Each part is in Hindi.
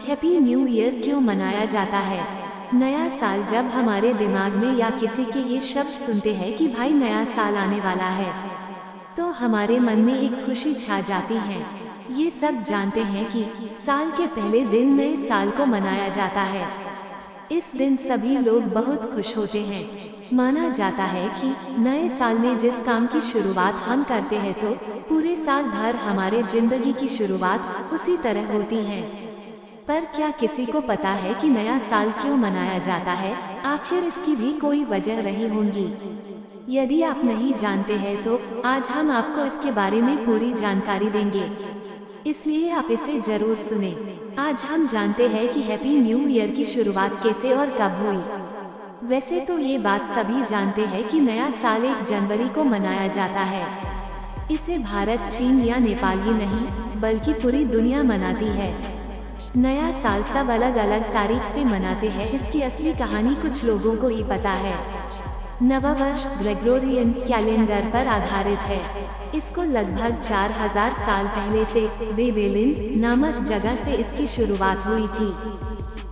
हैप्पी न्यू ईयर क्यों मनाया जाता है? नया साल जब हमारे दिमाग में या किसी के ये शब्द सुनते हैं कि भाई नया साल आने वाला है, तो हमारे मन में एक खुशी छा जाती है। ये सब जानते हैं कि साल के पहले दिन नए साल को मनाया जाता है। इस दिन सभी लोग बहुत खुश होते हैं। माना जाता है कि नए साल में जिस काम की शुरुआत हम करते हैं तो पूरे साल भर हमारे जिंदगी की शुरुआत उसी तरह होती है। पर क्या किसी को पता है कि नया साल क्यों मनाया जाता है? आखिर इसकी भी कोई वजह रही होंगी। यदि आप नहीं जानते हैं तो आज हम आपको इसके बारे में पूरी जानकारी देंगे, इसलिए आप इसे जरूर सुने। आज हम जानते हैं कि हैप्पी न्यू ईयर की शुरुआत कैसे और कब हुई। वैसे तो ये बात सभी जानते हैं कि नया साल 1 जनवरी को मनाया जाता है। इसे भारत, चीन या नेपाल ही नहीं बल्कि पूरी दुनिया मनाती है। नया साल सब अलग अलग तारीख पे मनाते हैं। इसकी असली कहानी कुछ लोगों को ही पता है। नववर्ष ग्रेगोरियन कैलेंडर पर आधारित है। इसको लगभग 4000 साल पहले से बेबेलिन नामक जगह से इसकी शुरुआत हुई थी।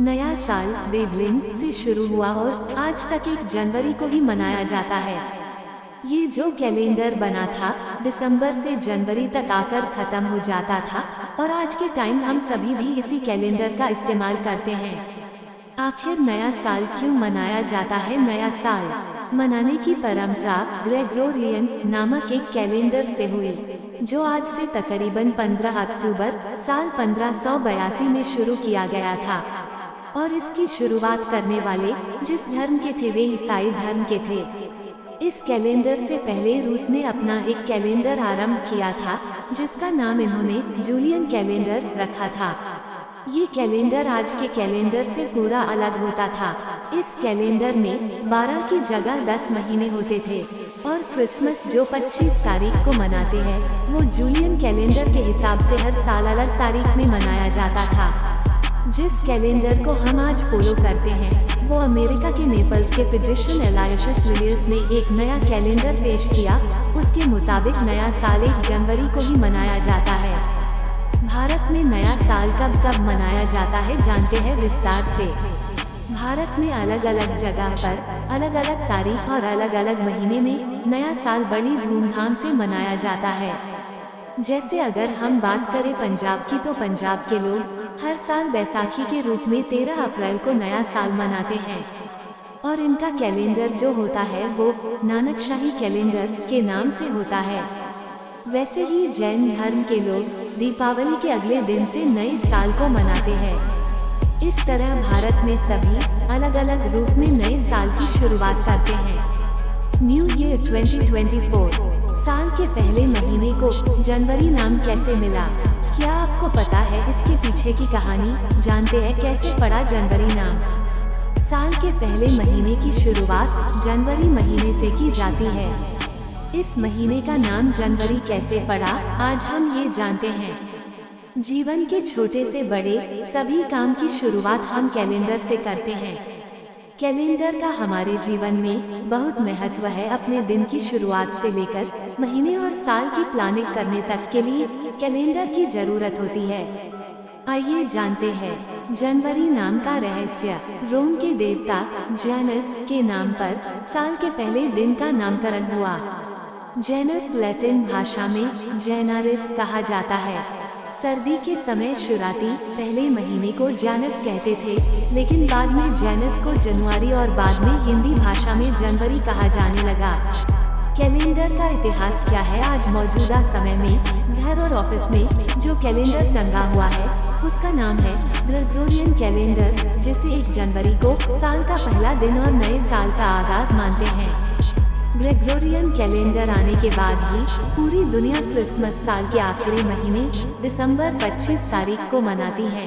नया साल बेबलिन से शुरू हुआ और आज तक 1 जनवरी को ही मनाया जाता है। ये जो कैलेंडर बना था दिसंबर से जनवरी तक आकर खत्म हो जाता था और आज के टाइम हम सभी भी इसी कैलेंडर का इस्तेमाल करते हैं। आखिर नया साल क्यों मनाया जाता है? नया साल मनाने की परंपरा ग्रेगोरियन नामक एक कैलेंडर से हुई, जो आज से तकरीबन 15 अक्टूबर साल 1582 में शुरू किया गया था। और इसकी शुरुआत करने वाले जिस धर्म के थे वे ईसाई धर्म के थे। इस कैलेंडर से पहले रूस ने अपना एक कैलेंडर आरंभ किया था, जिसका नाम इन्होंने जूलियन कैलेंडर रखा था। ये कैलेंडर आज के कैलेंडर से पूरा अलग होता था। इस कैलेंडर में 12 की जगह 10 महीने होते थे और क्रिसमस जो 25 तारीख को मनाते हैं वो जूलियन कैलेंडर के हिसाब से हर साल अलग तारीख में मनाया जाता था। जिस कैलेंडर को हम आज फॉलो करते हैं वो अमेरिका के नेपल्स के फिजिशियन एलायशस विलियर्स ने एक नया कैलेंडर पेश किया। उसके मुताबिक नया साल 1 जनवरी को ही मनाया जाता है। भारत में नया साल कब कब मनाया जाता है जानते हैं विस्तार से। भारत में अलग अलग जगह पर अलग अलग तारीख और अलग अलग महीने में नया साल बड़ी धूमधाम से मनाया जाता है। जैसे अगर हम बात करें पंजाब की, तो पंजाब के लोग हर साल बैसाखी के रूप में 13 अप्रैल को नया साल मनाते हैं और इनका कैलेंडर जो होता है वो नानकशाही कैलेंडर के नाम से होता है। वैसे ही जैन धर्म के लोग दीपावली के अगले दिन से नए साल को मनाते हैं। इस तरह भारत में सभी अलग अलग रूप में नए साल की शुरुआत करते हैं। न्यू ईयर 2024 साल के पहले महीने को जनवरी नाम कैसे मिला? क्या आपको पता है इसके पीछे की कहानी? जानते हैं कैसे पड़ा जनवरी नाम? साल के पहले महीने की शुरुआत जनवरी महीने से की जाती है। इस महीने का नाम जनवरी कैसे पड़ा आज हम ये जानते हैं। जीवन के छोटे से बड़े सभी काम की शुरुआत हम कैलेंडर से करते हैं। कैलेंडर का हमारे जीवन में बहुत महत्व है। अपने दिन की शुरुआत से लेकर महीने और साल की प्लानिंग करने तक के लिए कैलेंडर की जरूरत होती है। आइए जानते हैं जनवरी नाम का रहस्य। रोम के देवता जैनस के नाम पर साल के पहले दिन का नामकरण हुआ। जैनस लैटिन भाषा में जैनारिस कहा जाता है। सर्दी के समय शुरुआती पहले महीने को जानस कहते थे, लेकिन बाद में जैनस को जनवरी और बाद में हिंदी भाषा में जनवरी कहा जाने लगा। कैलेंडर का इतिहास क्या है? आज मौजूदा समय में घर और ऑफिस में जो कैलेंडर टंगा हुआ है उसका नाम है ग्रेगोरियन कैलेंडर, जिसे 1 जनवरी को साल का पहला दिन और नए साल का आगाज मानते हैं। ग्रेगोरियन कैलेंडर आने के बाद ही पूरी दुनिया क्रिसमस साल के आखिरी महीने दिसंबर 25 तारीख को मनाती है।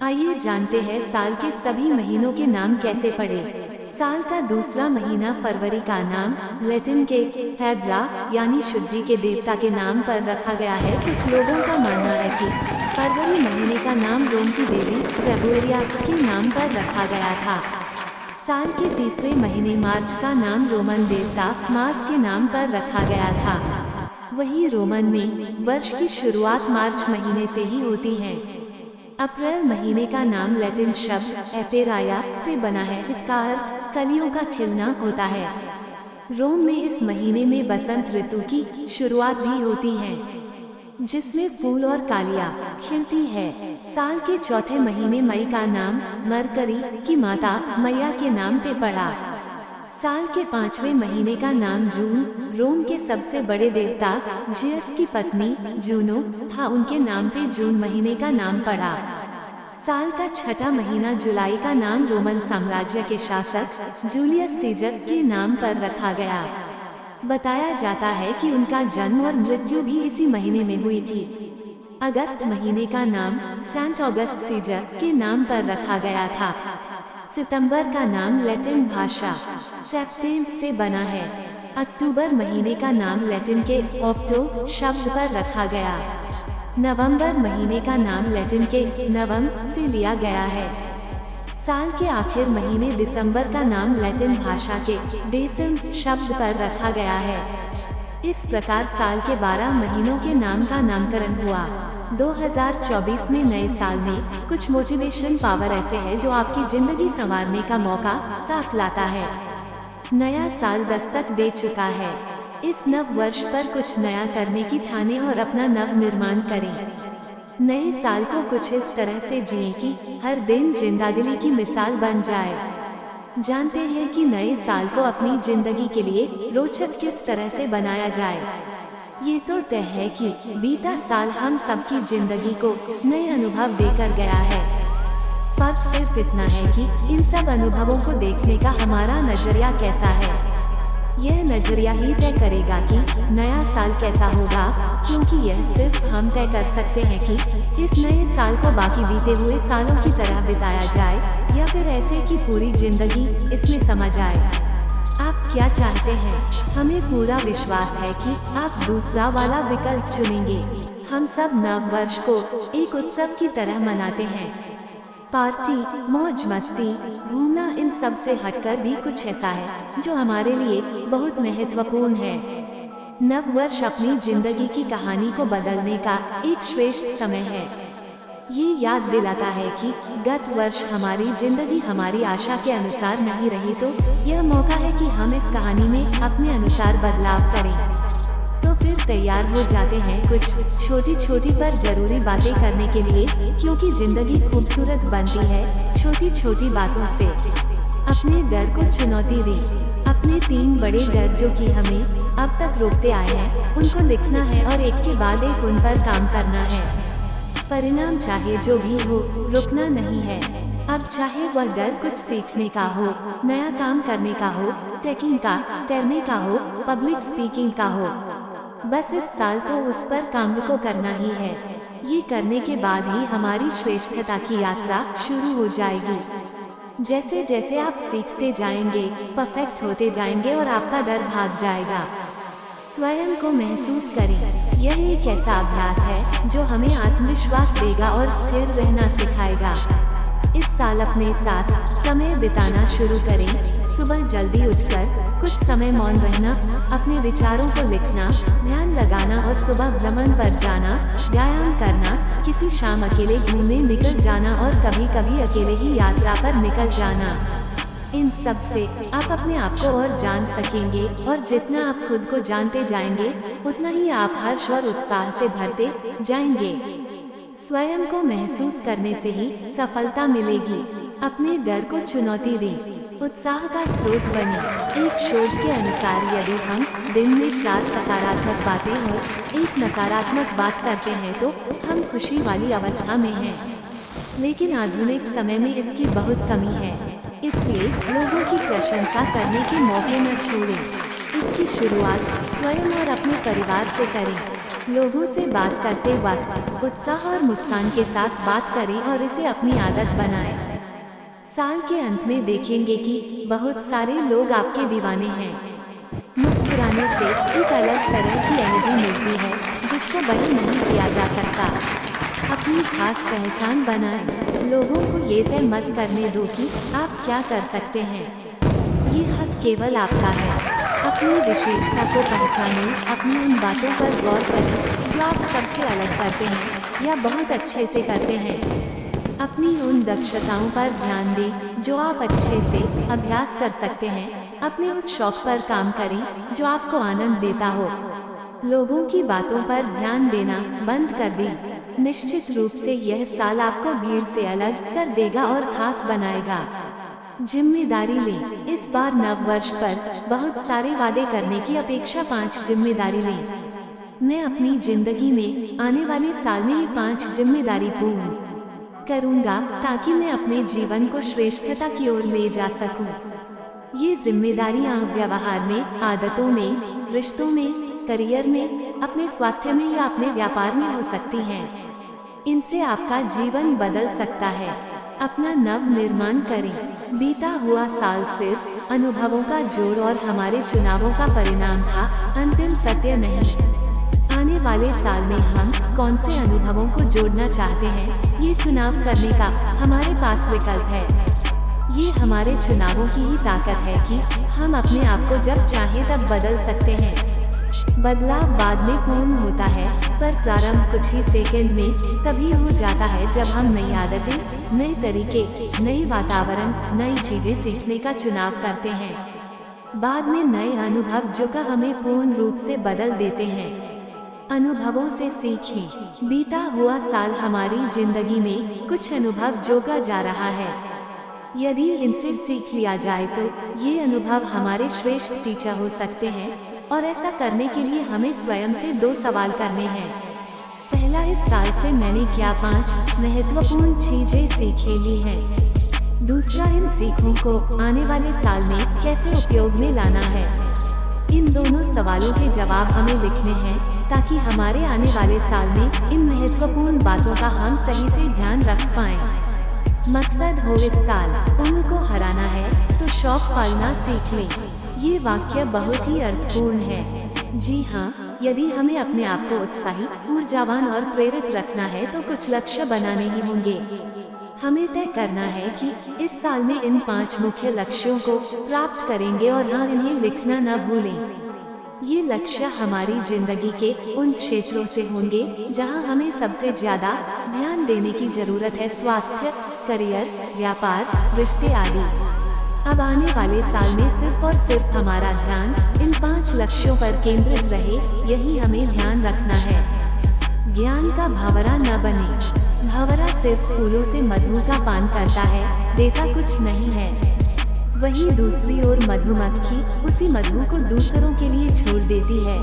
आइए जानते हैं साल के सभी महीनों के नाम कैसे पड़े। साल का दूसरा महीना फरवरी का नाम लैटिन के हेब्रा यानी शुद्धि के देवता के नाम पर रखा गया है। कुछ लोगों का मानना है कि फरवरी महीने का नाम रोम की देवी फेब्रुअरिया के नाम पर रखा गया था। साल के तीसरे महीने मार्च का नाम रोमन देवता मार्स के नाम पर रखा गया था। वही रोमन में वर्ष की शुरुआत मार्च महीने से ही होती है। अप्रैल महीने का नाम लैटिन शब्द एपेराया से बना है। इसका अर्थ कलियों का खिलना होता है। रोम में इस महीने में बसंत ऋतु की शुरुआत भी होती है, जिसमें फूल और कालियां खिलती है। साल के चौथे महीने मई का नाम मरकरी की माता मैया के नाम पे पड़ा। साल के पांचवें महीने का नाम जून रोम के सबसे बड़े देवता जियस की पत्नी जूनो था, उनके नाम पे जून महीने का नाम पड़ा। साल का छठा महीना जुलाई का नाम रोमन साम्राज्य के शासक जूलियस सीजर के नाम पर रखा गया। बताया जाता है कि उनका जन्म और मृत्यु भी इसी महीने में हुई थी। अगस्त महीने का नाम सेंट ऑगस्ट सीजर के नाम पर रखा गया था। सितंबर का नाम लैटिन भाषा सेप्टेम से बना है। अक्टूबर महीने का नाम लैटिन के ऑक्टो शब्द पर रखा गया। नवंबर महीने का नाम लैटिन के नवम से लिया गया है। साल के आखिर महीने दिसंबर का नाम लैटिन भाषा के डेसिम शब्द पर रखा गया है। इस प्रकार साल के 12 महीनों के नाम का नामकरण हुआ। 2024 में नए साल में कुछ मोटिवेशन पावर ऐसे है जो आपकी जिंदगी संवारने का मौका साथ लाता है। नया साल दस्तक दे चुका है। इस नव वर्ष पर कुछ नया करने की ठाने और अपना नव निर्माण करें। नए साल को कुछ इस तरह से जिए कि हर दिन जिंदादिली की मिसाल बन जाए। जानते हैं कि नए साल को अपनी जिंदगी के लिए रोचक किस तरह से बनाया जाए। ये तो तय है कि बीता साल हम सबकी जिंदगी को नए अनुभव देकर गया है। फर्क सिर्फ इतना है कि इन सब अनुभवों को देखने का हमारा नजरिया कैसा है। यह नजरिया ही तय करेगा कि नया साल कैसा होगा, क्योंकि यह सिर्फ हम तय कर सकते हैं कि इस नए साल को बाकी बीते हुए सालों की तरह बिताया जाए या फिर ऐसे कि पूरी जिंदगी इसमें समा जाए। आप क्या चाहते हैं? हमें पूरा विश्वास है कि आप दूसरा वाला विकल्प चुनेंगे। हम सब नव वर्ष को एक उत्सव की तरह मनाते हैं। पार्टी, मौज मस्ती, घूमना, इन सब से हटकर भी कुछ ऐसा है जो हमारे लिए बहुत महत्वपूर्ण है। नव वर्ष अपनी जिंदगी की कहानी को बदलने का एक श्रेष्ठ समय है। ये याद दिलाता है कि गत वर्ष हमारी जिंदगी हमारी आशा के अनुसार नहीं रही, तो यह मौका है कि हम इस कहानी में अपने अनुसार बदलाव करें। तो फिर तैयार हो जाते हैं कुछ छोटी छोटी पर जरूरी बातें करने के लिए, क्योंकि जिंदगी खूबसूरत बनती है छोटी छोटी बातों से। अपने डर को चुनौती दें। अपने 3 बड़े डर जो कि हमें अब तक रोकते आए हैं, उनको लिखना है और एक के बाद एक उन पर काम करना है। परिणाम चाहे जो भी हो, रुकना नहीं है। अब चाहे वह डर कुछ सीखने का हो, नया काम करने का हो, ट्रेकिंग का, तैरने का हो, पब्लिक स्पीकिंग का हो, बस इस साल तो उस पर काम को करना ही है। ये करने के बाद ही हमारी श्रेष्ठता की यात्रा शुरू हो जाएगी। जैसे जैसे आप सीखते जाएंगे, परफेक्ट होते जाएंगे और आपका डर भाग जाएगा। स्वयं को महसूस करें। यह एक ऐसा अभ्यास है जो हमें आत्मविश्वास देगा और स्थिर रहना सिखाएगा। इस साल अपने साथ समय बिताना शुरू करें। सुबह जल्दी उठकर कुछ समय मौन रहना, अपने विचारों को लिखना, ध्यान लगाना और सुबह भ्रमण पर जाना, व्यायाम करना, किसी शाम अकेले घूमने निकल जाना और कभी कभी अकेले ही यात्रा पर निकल जाना। इन सब से आप अपने आप को और जान सकेंगे, और जितना आप खुद को जानते जाएंगे उतना ही आप हर्ष और उत्साह से भरते जाएंगे। स्वयं को महसूस करने से ही सफलता मिलेगी। अपने डर को चुनौती दें, उत्साह का स्रोत बने। एक शोध के अनुसार यदि हम दिन में 4 सकारात्मक बातें और 1 नकारात्मक बात करते हैं तो हम खुशी वाली अवस्था में हैं। लेकिन आधुनिक समय में इसकी बहुत कमी है, इसलिए लोगों की प्रशंसा करने के मौके न छोड़ें। इसकी शुरुआत स्वयं और अपने परिवार से करें। लोगों से बात करते वक्त उत्साह और मुस्कान के साथ बात करें और इसे अपनी आदत बनाएं। साल के अंत में देखेंगे कि बहुत सारे लोग आपके दीवाने हैं। मुस्कुराने से एक अलग तरह की एनर्जी मिलती है जिसको बयां नहीं किया जा सकता। अपनी खास पहचान बनाएं। लोगों को ये तय मत करने दो कि आप क्या कर सकते हैं। ये हक केवल आपका है। अपनी विशेषता को पहचानें। अपनी उन बातों पर गौर करें जो आप सबसे अलग करते हैं या बहुत अच्छे से करते हैं। अपनी उन दक्षताओं पर ध्यान दें जो आप अच्छे से अभ्यास कर सकते हैं। अपने उस शौक पर काम करें जो आपको आनंद देता हो। लोगों की बातों पर ध्यान देना बंद कर दें। निश्चित रूप से यह साल आपको भीड़ से अलग कर देगा और खास बनाएगा। जिम्मेदारी लें। इस बार नव वर्ष पर बहुत सारे वादे करने की अपेक्षा 5 जिम्मेदारी लें। मैं अपनी जिंदगी में आने वाले साल में ये 5 जिम्मेदारी पूर्ण करूंगा ताकि मैं अपने जीवन को श्रेष्ठता की ओर ले जा सकूं। ये जिम्मेदारियां व्यवहार में, आदतों में, रिश्तों में, करियर में, अपने स्वास्थ्य में या अपने व्यापार में हो सकती हैं। इनसे आपका जीवन बदल सकता है। अपना नव निर्माण करें। बीता हुआ साल सिर्फ अनुभवों का जोड़ और हमारे चुनावों का परिणाम था, अंतिम सत्य नहीं। आने वाले साल में हम कौन से अनुभवों को जोड़ना चाहते हैं, ये चुनाव करने का हमारे पास विकल्प है। ये हमारे चुनावों की ही ताकत है कि हम अपने आप को जब चाहे तब बदल सकते हैं। बदलाव बाद में पूर्ण होता है, पर प्रारंभ कुछ ही सेकंड में तभी हो जाता है जब हम नई आदतें, नए तरीके, नए वातावरण, नई चीजें सीखने का चुनाव करते हैं। बाद में नए अनुभव जो का हमें पूर्ण रूप से बदल देते हैं। अनुभवों से सीखें। बीता हुआ साल हमारी जिंदगी में कुछ अनुभव जोड़ा जा रहा है। यदि इनसे सीख लिया जाए तो ये अनुभव हमारे श्रेष्ठ टीचर हो सकते हैं, और ऐसा करने के लिए हमें स्वयं से 2 सवाल करने हैं। पहला, इस साल से मैंने क्या 5 महत्वपूर्ण चीजें सीख ली हैं। दूसरा, इन सीखों को आने वाले साल में कैसे उपयोग में लाना है। इन दोनों सवालों के जवाब हमें लिखने हैं ताकि हमारे आने वाले साल में इन महत्वपूर्ण बातों का हम सही से ध्यान रख पाएं। मकसद हो इस साल उम्र को हराना है तो शौक पालना सीख लें। ये वाक्य बहुत ही अर्थपूर्ण है। जी हाँ, यदि हमें अपने आप को उत्साही, ऊर्जावान और प्रेरित रखना है तो कुछ लक्ष्य बनाने ही होंगे। हमें तय करना है कि इस साल में इन 5 मुख्य लक्ष्यों को प्राप्त करेंगे, और हाँ, इन्हें लिखना न भूलें। ये लक्ष्य हमारी जिंदगी के उन क्षेत्रों से होंगे जहां हमें सबसे ज्यादा ध्यान देने की जरूरत है, स्वास्थ्य, करियर, व्यापार, रिश्ते आदि। अब आने वाले साल में सिर्फ और सिर्फ हमारा ध्यान इन 5 लक्ष्यों पर केंद्रित रहे, यही हमें ध्यान रखना है। ज्ञान का भंवरा न बने। भंवरा सिर्फ फूलों से मधु का पान करता है, देता कुछ नहीं है। वहीं दूसरी ओर मधुमक्खी उसी मधु को दूसरों के लिए छोड़ देती है।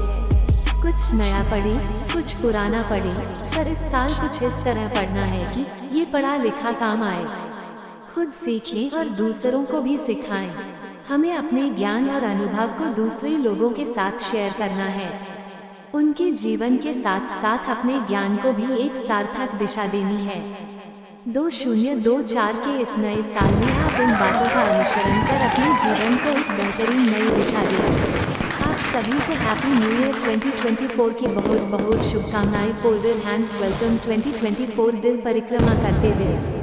कुछ नया पढ़े, कुछ पुराना पढ़े, पर इस साल कुछ इस तरह पढ़ना है कि ये पढ़ा लिखा काम आए। खुद सीखें और दूसरों को भी सिखाएं। हमें अपने ज्ञान और अनुभव को दूसरे लोगों के साथ शेयर करना है। उनके जीवन के साथ साथ अपने ज्ञान को भी एक सार्थक दिशा देनी है। 2024 के इस नए साल में आप इन बातों का अनुसरण कर अपने जीवन को एक बेहतरीन नई दिशा दें। आप सभी को हैप्पी न्यू ईयर 2024 की बहुत बहुत शुभकामनाएं। Folded hands welcome 2024। दिल परिक्रमा करते दिल।